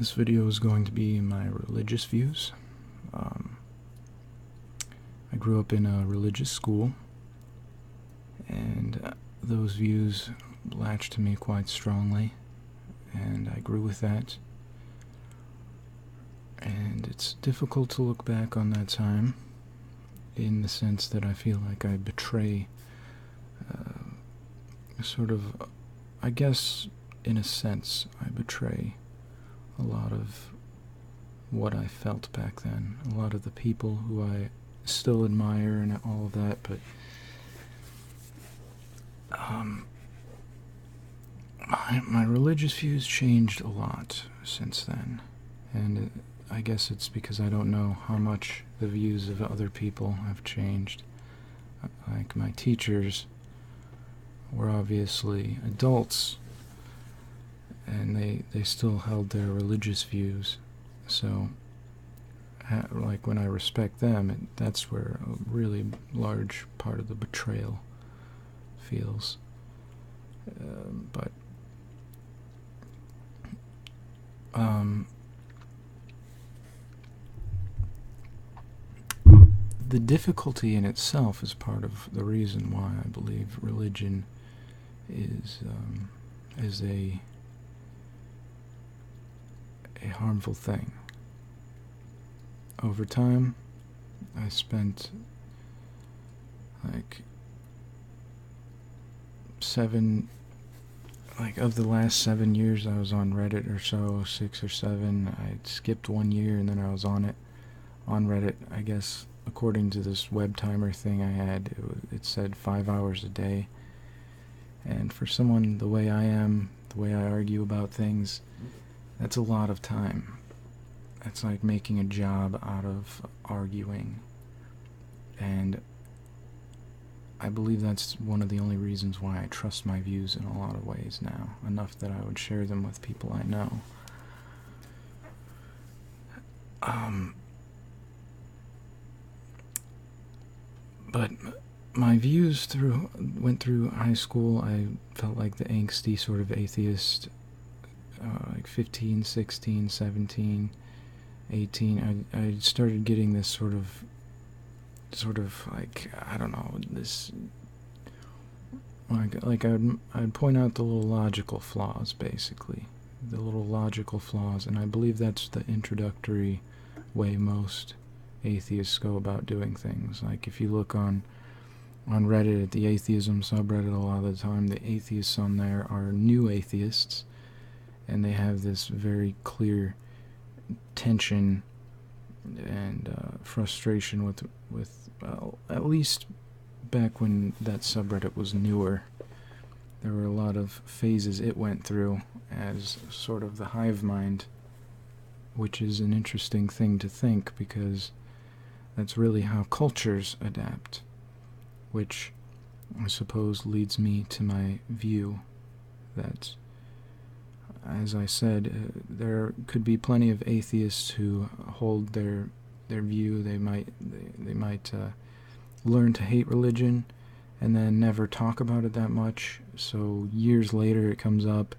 This video is going to be my religious views. I grew up in a religious school, and those views latched to me quite strongly, and I grew with that. And it's difficult to look back on that time in the sense that I feel like I betray I guess in a sense I betray a lot of what I felt back then, a lot of the people who I still admire and all of that, but my religious views changed a lot since then, and I guess it's because I don't know how much the views of other people have changed. Like, my teachers were obviously adults, and they still held their religious views, so like when I respect them, that's where a really large part of the betrayal feels. But the difficulty in itself is part of the reason why I believe religion is a harmful thing. Over time, I spent of the last 7 years I was on Reddit or so, 6 or 7. I skipped 1 year and then I was on Reddit. I guess according to this web timer thing I had, it said 5 hours a day. And for someone the way I am, the way I argue about things, that's a lot of time. It's like making a job out of arguing. And I believe that's one of the only reasons why I trust my views in a lot of ways now, enough that I would share them with people I know. But my views went through high school. I felt like the angsty sort of atheist, like 15, 16, 17, 18. I started getting this sort of like, I don't know, this, like I'd point out the little logical flaws, basically. The little logical flaws, and I believe that's the introductory way most atheists go about doing things. Like, if you look on Reddit, at the atheism subreddit, a lot of the time the atheists on there are new atheists, and they have this very clear tension and frustration with at least back when that subreddit was newer. There were a lot of phases it went through as sort of the hive mind, which is an interesting thing to think, because that's really how cultures adapt, which I suppose leads me to my view that, as I said, there could be plenty of atheists who hold their view. They might learn to hate religion and then never talk about it that much, so years later it comes up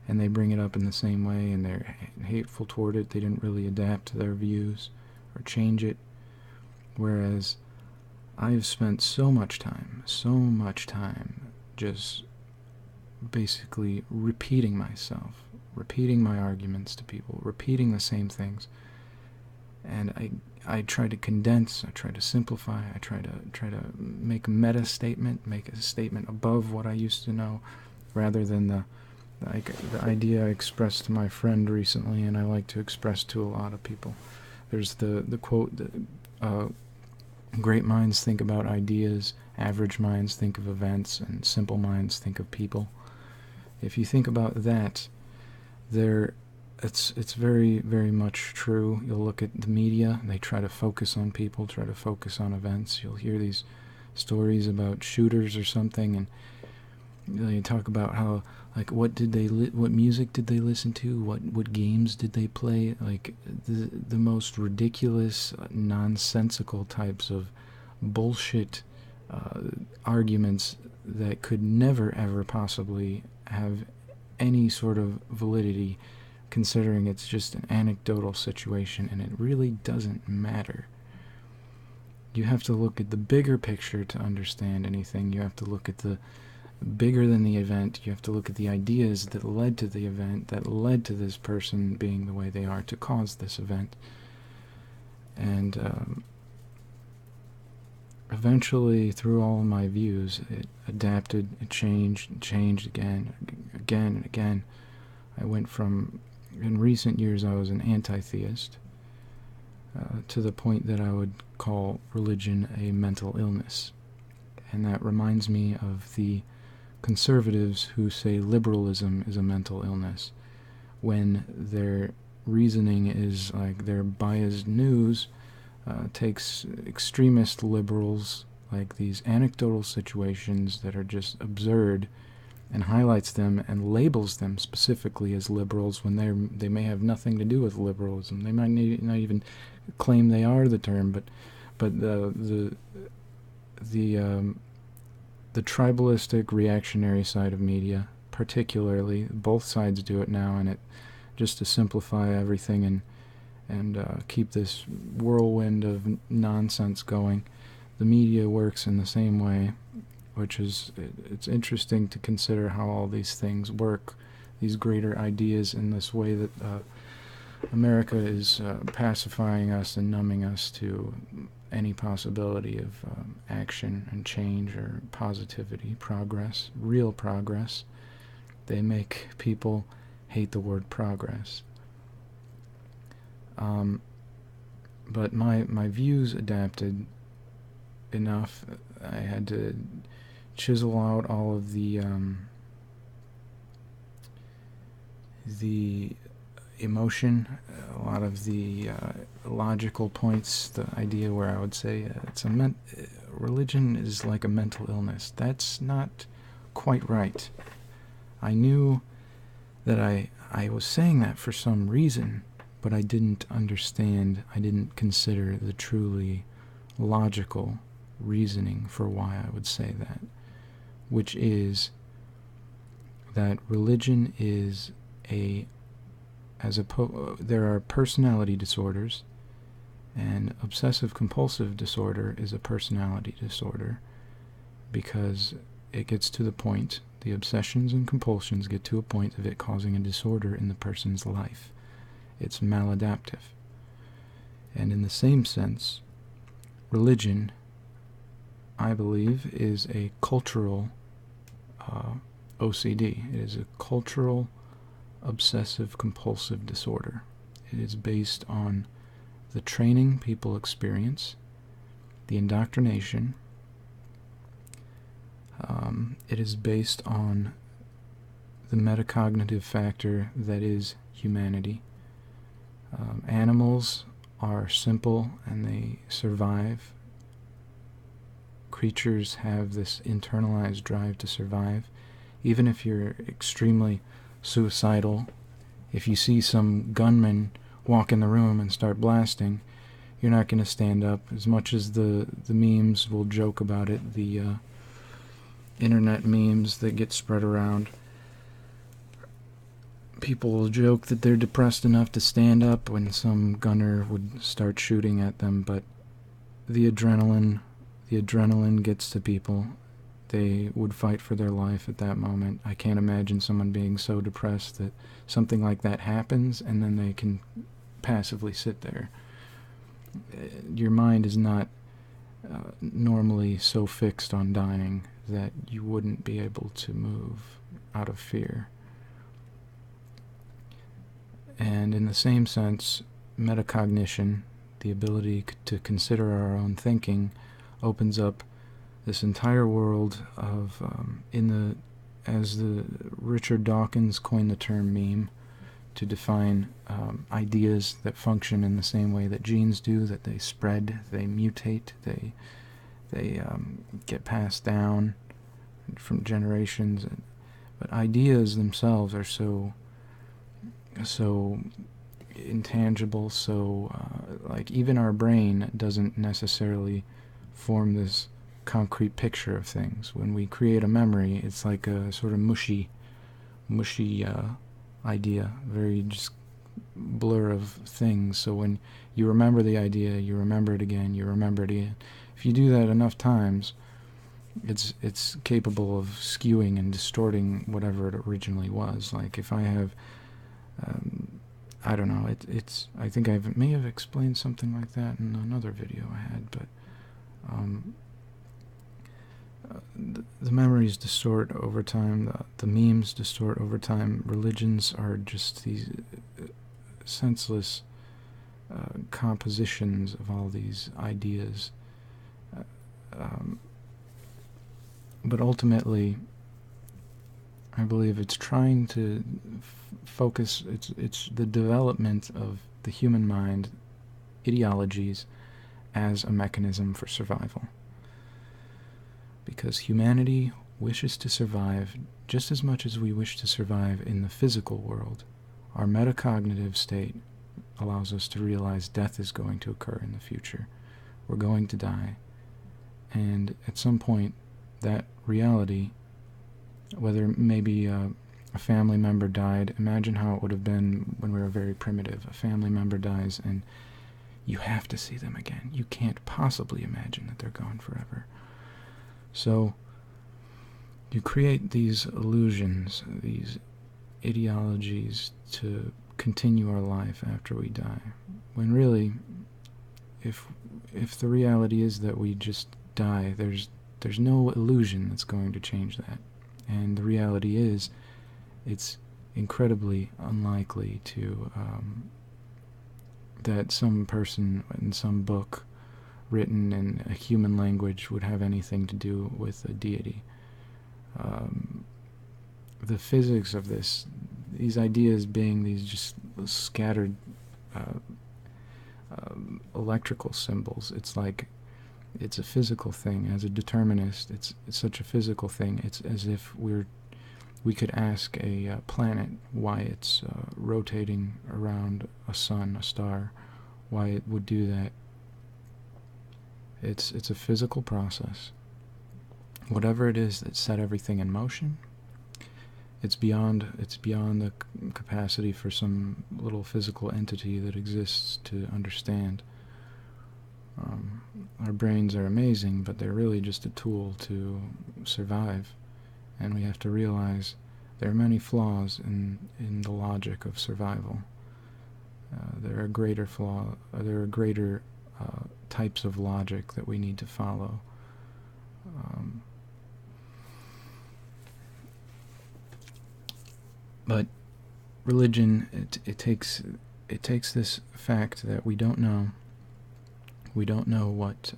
and they bring it up in the same way and they're hateful toward it. They didn't really adapt to their views or change it. Whereas I've spent so much time just basically repeating myself, repeating my arguments to people, repeating the same things, and I try to condense, I try to simplify, I try to make a meta statement, make a statement above what I used to know, rather than the idea I expressed to my friend recently, and I like to express to a lot of people. There's the quote that great minds think about ideas, average minds think of events, and simple minds think of people. If you think about that, it's very, very much true. You'll look at the media, they try to focus on people, try to focus on events. You'll hear these stories about shooters or something, and they talk about how, like, what music did they listen to, what games did they play, like the most ridiculous, nonsensical types of bullshit arguments that could never ever possibly have any sort of validity considering it's just an anecdotal situation and it really doesn't matter. You have to look at the bigger picture to understand anything. You have to look at the bigger than the event. You have to look at the ideas that led to the event, that led to this person being the way they are to cause this event. And eventually, through all my views, it adapted, it changed again and again. I went from, in recent years, I was an anti-theist, to the point that I would call religion a mental illness. And that reminds me of the conservatives who say liberalism is a mental illness, when their reasoning is like their biased news takes extremist liberals, like these anecdotal situations that are just absurd, and highlights them and labels them specifically as liberals when they may have nothing to do with liberalism. They might not even claim they are the term, but the tribalistic reactionary side of media, particularly, both sides do it now, and it just to simplify everything and keep this whirlwind of nonsense going. The media works in the same way, which is, it's interesting to consider how all these things work, these greater ideas, in this way that America is pacifying us and numbing us to any possibility of action and change or positivity, progress, real progress. They make people hate the word progress. But my views adapted enough. I had to chisel out all of the emotion, a lot of the logical points, the idea where I would say religion is like a mental illness. That's not quite right. I knew that I was saying that for some reason, but I didn't understand, I didn't consider the truly logical reasoning for why I would say that, which is that religion is there are personality disorders, and obsessive-compulsive disorder is a personality disorder, because it gets to the point, the obsessions and compulsions get to a point of it causing a disorder in the person's life. It's maladaptive. And in the same sense, religion, I believe, is a cultural OCD. It is a cultural obsessive-compulsive disorder. It is based on the training people experience, the indoctrination. It is based on the metacognitive factor that is humanity. Animals are simple and they survive. Creatures have this internalized drive to survive. Even if you're extremely suicidal, if you see some gunman walk in the room and start blasting, you're not going to stand up. As much as the memes will joke about it, the internet memes that get spread around, people will joke that they're depressed enough to stand up when some gunner would start shooting at them, but the adrenaline gets to people. They would fight for their life at that moment. I can't imagine someone being so depressed that something like that happens and then they can passively sit there. Your mind is not normally so fixed on dying that you wouldn't be able to move out of fear. And in the same sense, metacognition, the ability to consider our own thinking, opens up this entire world of, as the Richard Dawkins coined the term meme, to define ideas that function in the same way that genes do, that they spread, they mutate, they get passed down from generations. But ideas themselves are so intangible, so like even our brain doesn't necessarily form this concrete picture of things. When we create a memory, it's like a sort of mushy idea, very just blur of things. So when you remember the idea, you remember it again, you remember it again. If you do that enough times, it's capable of skewing and distorting whatever it originally was. Like if I have, I don't know, I think I may have explained something like that in another video I had, but the memories distort over time, the memes distort over time. Religions are just these senseless compositions of all these ideas. But ultimately, I believe it's trying to focus, it's the development of the human mind, ideologies, as a mechanism for survival. Because humanity wishes to survive just as much as we wish to survive in the physical world. Our metacognitive state allows us to realize death is going to occur in the future. We're going to die. And at some point, that reality, whether maybe a family member died, imagine how it would have been when we were very primitive. A family member dies and you have to see them again. You can't possibly imagine that they're gone forever. So you create these illusions, these ideologies to continue our life after we die. When really, if the reality is that we just die, there's no illusion that's going to change that. And the reality is, it's incredibly unlikely to that some person in some book written in a human language would have anything to do with a deity. The physics of these ideas being these just scattered electrical symbols, it's like it's a physical thing. As a determinist, it's such a physical thing. It's as if we could ask a planet why it's rotating around a sun, a star, why it would do that. It's a physical process. Whatever it is that set everything in motion, it's beyond the capacity for some little physical entity that exists to understand. Our brains are amazing, but they're really just a tool to survive, and we have to realize there are many flaws in the logic of survival. There are greater types of logic that we need to follow. But religion, it takes this fact that we don't know. We don't know what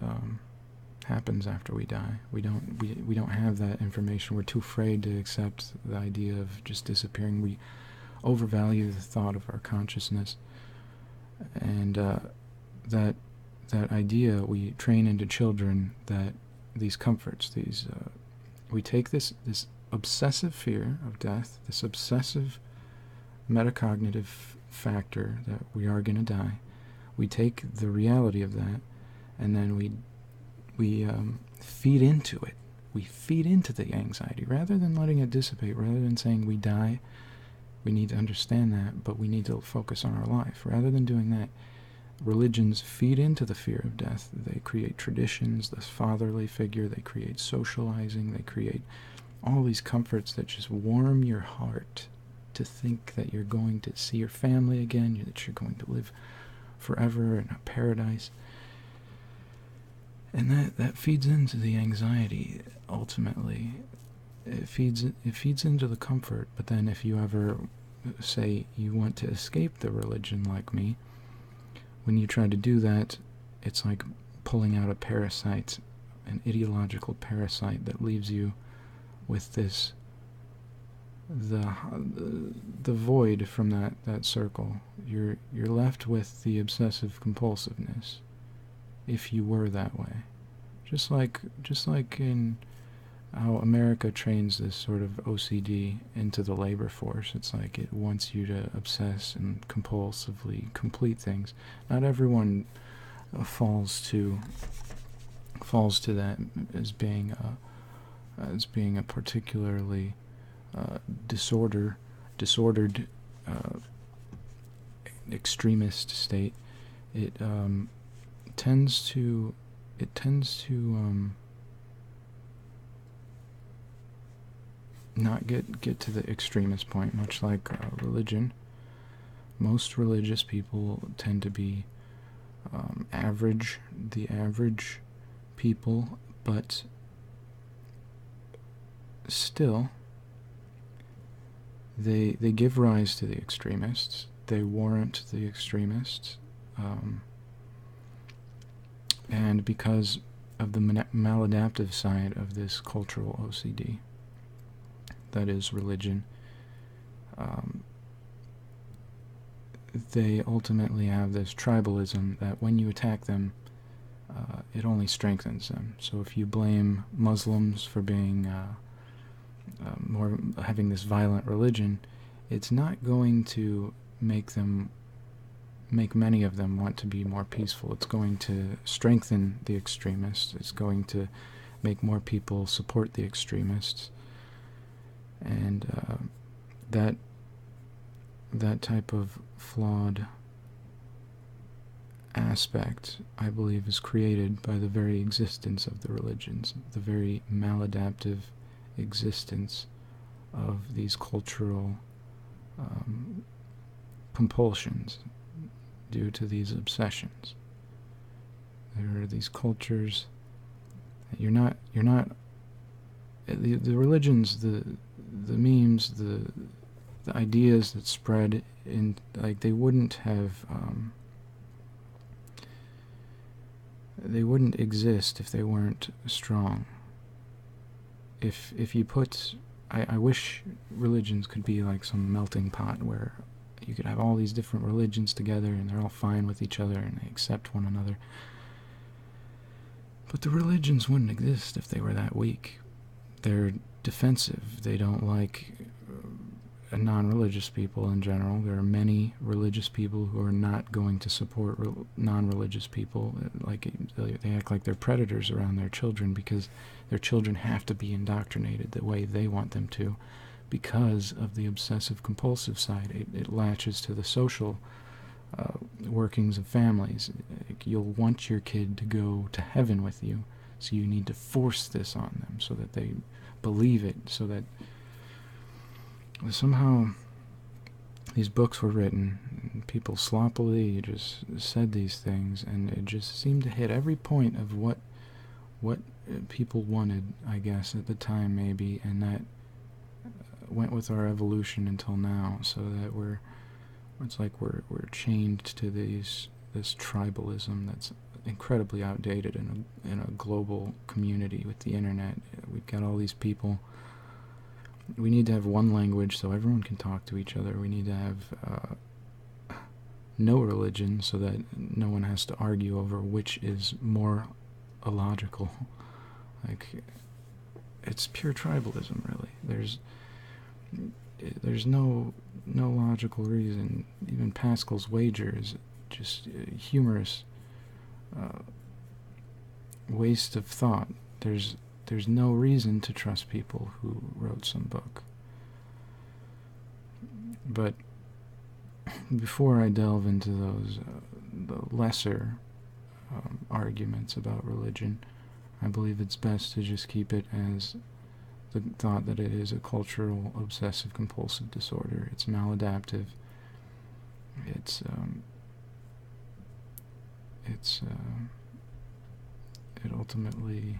happens after we die. We don't have that information. We're too afraid to accept the idea of just disappearing. We overvalue the thought of our consciousness, and that idea we train into children, that these comforts, we take this obsessive fear of death, this obsessive metacognitive factor that we are going to die. We take the reality of that, and then we feed into it. We feed into the anxiety rather than letting it dissipate. Rather than saying we die, we need to understand that, but we need to focus on our life. Rather than doing that, religions feed into the fear of death. They create traditions, this fatherly figure. They create socializing. They create all these comforts that just warm your heart to think that you're going to see your family again, that you're going to live forever in a paradise. And that feeds into the anxiety, ultimately. It feeds into the comfort, but then if you ever say you want to escape the religion like me, when you try to do that, it's like pulling out a parasite, an ideological parasite that leaves you with this, the void from that circle. You're left with the obsessive compulsiveness, if you were that way. Just like in how America trains this sort of OCD into the labor force. It's like it wants you to obsess and compulsively complete things. Not everyone falls to that as being a particularly disordered extremist state, it tends to not get to the extremist point, much like religion. Most religious people tend to be the average people, but still, they give rise to the extremists. They warrant the extremists, and because of the maladaptive side of this cultural OCD, that is religion, they ultimately have this tribalism that when you attack them, it only strengthens them. So if you blame Muslims for being more having this violent religion, it's not going to make many of them want to be more peaceful. It's going to strengthen the extremists. It's going to make more people support the extremists. And that type of flawed aspect, I believe, is created by the very existence of the religions, the very maladaptive existence of these cultural compulsions due to these obsessions. There are these cultures. You're not the religions, the memes, the ideas that spread in, like, they wouldn't exist if they weren't strong. If you put, I wish religions could be like some melting pot where you could have all these different religions together and they're all fine with each other and they accept one another. But the religions wouldn't exist if they were that weak. They're defensive. They don't like non-religious people in general. There are many religious people who are not going to support non-religious people. Like, they act like they're predators around their children because their children have to be indoctrinated the way they want them to, because of the obsessive-compulsive side. It latches to the social workings of families. You'll want your kid to go to heaven with you, so you need to force this on them so that they believe it, so that somehow these books were written, and people sloppily just said these things, and it just seemed to hit every point of what people wanted, I guess, at the time, maybe, and that went with our evolution until now, so that it's like we're chained to this tribalism that's incredibly outdated in a global community with the internet. We've got all these people. We need to have one language so everyone can talk to each other. We need to have no religion so that no one has to argue over which is more illogical. Like, it's pure tribalism, really. There's no logical reason. Even Pascal's wager is just humorous waste of thought. There's no reason to trust people who wrote some book. But before I delve into those the lesser arguments about religion, I believe it's best to just keep it as the thought that it is a cultural obsessive-compulsive disorder. It's maladaptive. It ultimately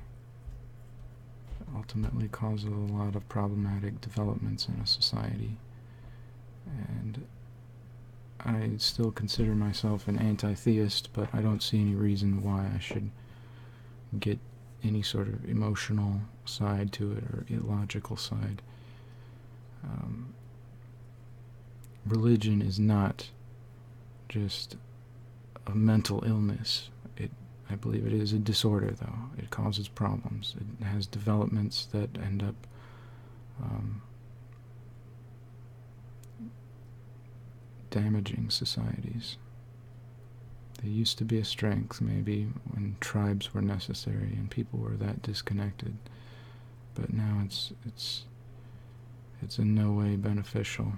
causes a lot of problematic developments in a society. And I still consider myself an anti-theist, but I don't see any reason why I should get any sort of emotional side to it or illogical side. Religion is not just a mental illness. I believe it is a disorder, though. It causes problems. It has developments that end up damaging societies. There used to be a strength, maybe, when tribes were necessary and people were that disconnected. But now it's in no way beneficial.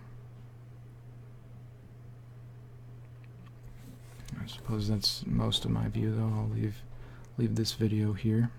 I suppose that's most of my view, though. I'll leave this video here.